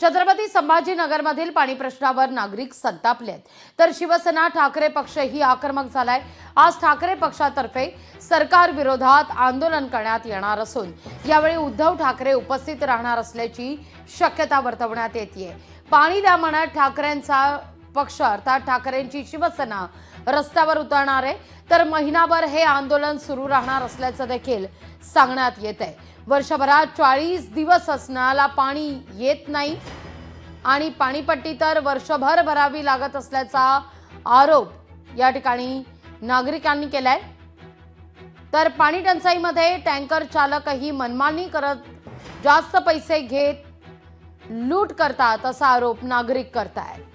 छत्रपती संभाजीनगरमधील पाणी प्रश्नावर नागरिक संतापले आहेत, तर शिवसेना ठाकरे पक्षही आक्रमक झालाय। आज ठाकरे पक्षातर्फे सरकार विरोधात आंदोलन करण्यात येणार असून यावेळी उद्धव ठाकरे उपस्थित राहणार असल्याची शक्यता वर्तवण्यात येते। पाणी द्या म्हणत ठाकरेंचा पक्ष अर्थात ठाकरेंची शिवसेना रस्त्यावर उतरणार आहे, तर महिनाभर हे आंदोलन सुरू राहणार असल्याचं देखील सांगण्यात येत आहे। वर्षभरात 40 दिवस असण्याला पाणी येत नाही आणि पाणीपट्टी तर वर्षभर भरावी लागत असल्याचा आरोप या ठिकाणी नागरिकांनी केलाय। तर पाणी टंचाईमध्ये टँकर चालकही मनमानी करत जास्त पैसे घेत लूट करतात असा आरोप नागरिक करतायत।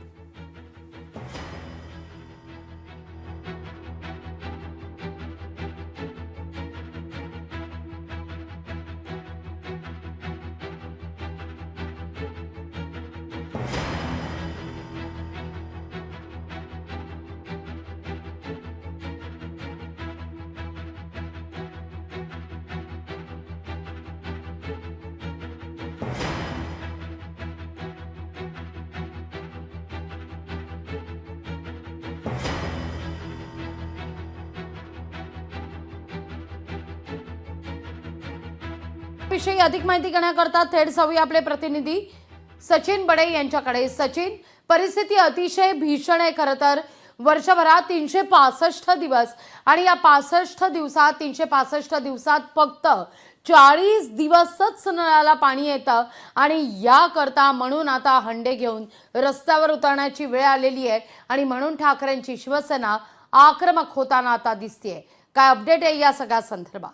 विषयी अधिक माहिती घेण्याकरता थेट जाऊया आपले प्रतिनिधी सचिन बडे यांच्याकडे। सचिन, परिस्थिती अतिशय भीषण आहे। खरं तर वर्षभरात 365 दिवस आणि या 365 दिवसात फक्त 40 दिवसच नळाला पाणी येतं आणि याकरता म्हणून आता हंडे घेऊन रस्त्यावर उतरण्याची वेळ आलेली आहे आणि म्हणून ठाकरेंची शिवसेना आक्रमक होताना आता दिसतेय। काय अपडेट आहे या सगळ्या संदर्भात?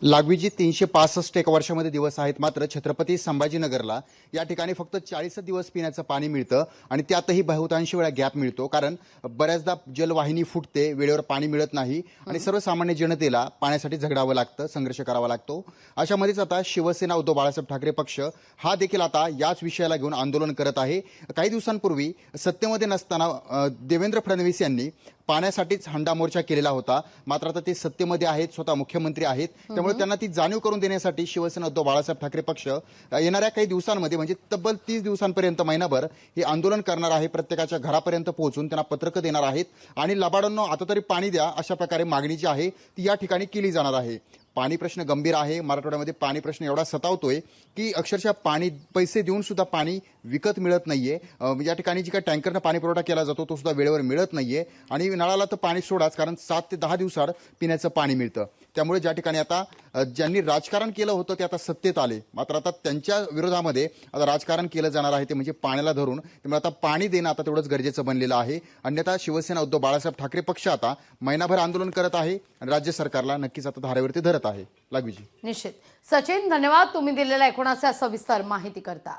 लागवीजी 365 एका वर्षामध्ये दिवस आहेत, मात्र छत्रपती संभाजीनगरला या ठिकाणी फक्त 40 दिवस पिण्याचं पाणी मिळतं आणि त्यातही बहुतांश वेळा गॅप मिळतो, कारण बऱ्याचदा जलवाहिनी फुटते, वेळेवर पाणी मिळत नाही आणि सर्वसामान्य जनतेला पाण्यासाठी झगडावं लागतं, संघर्ष करावा लागतो। अशामध्येच आता शिवसेना उद्धव बाळासाहेब ठाकरे पक्ष हा देखील आता याच विषयाला घेऊन आंदोलन करत आहे। काही दिवसांपूर्वी सत्तेमध्ये नसताना देवेंद्र फडणवीस यांनी पाण्यासाठीच हंडा मोर्चा केलेला होता, मात्र आता ते सत्तेमध्ये आहेत, स्वतः मुख्यमंत्री आहेत, त्यामुळे त्यांना ती जाणीव करून देण्यासाठी शिवसेना उद्धव बाळासाहेब ठाकरे पक्ष येणाऱ्या काही दिवसांमध्ये म्हणजे तब्बल 30 दिवसांपर्यंत महिनाभर हे आंदोलन करणार आहे। प्रत्येकाच्या घरापर्यंत पोहोचून त्यांना पत्रकं देणार आहेत आणि लबाडांनो आता तरी पाणी द्या अशा प्रकारे मागणी जी आहे ती या ठिकाणी केली जाणार आहे। पाणी प्रश्न गंभीर आहे। मराठवाड्यामध्ये पाणी प्रश्न एवढा सतावतोय की अक्षरशः पाणी पैसे देऊन सुद्धा पाणी विकत मिळत नाहीये। या ठिकाणी जी काही टँकरनं पाणी पुरवठा केला जातो तो सुद्धा वेळेवर मिळत नाहीये आणि नळाला तर पाणी सोडाच, कारण 7 ते 10 दिवसात पिण्याचं पाणी मिळतं। त्यामुळे ज्या ठिकाणी आता ज्यांनी राजकारण केलं होतं ते आता सत्तेत आले, मात्र आता त्यांच्या विरोधामध्ये आता राजकारण केलं जाणार आहे ते म्हणजे पाण्याला धरून। त्यामुळे आता पाणी देणं आता तेवढंच गरजेचं बनलेलं आहे। अन्यथा शिवसेना उद्धव बाळासाहेब ठाकरे पक्ष आता महिनाभर आंदोलन करत आहे आणि राज्य सरकारला नक्कीच आता धारेवरती धरत आहे। लागवीजी निश्चित सचिन, धन्यवाद तुम्ही दिलेल्या एकूणाच्या सविस्तर माहिती करता।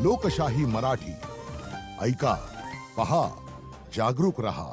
लोकशाही मराठी ऐका, पहा, जागरूक रहा।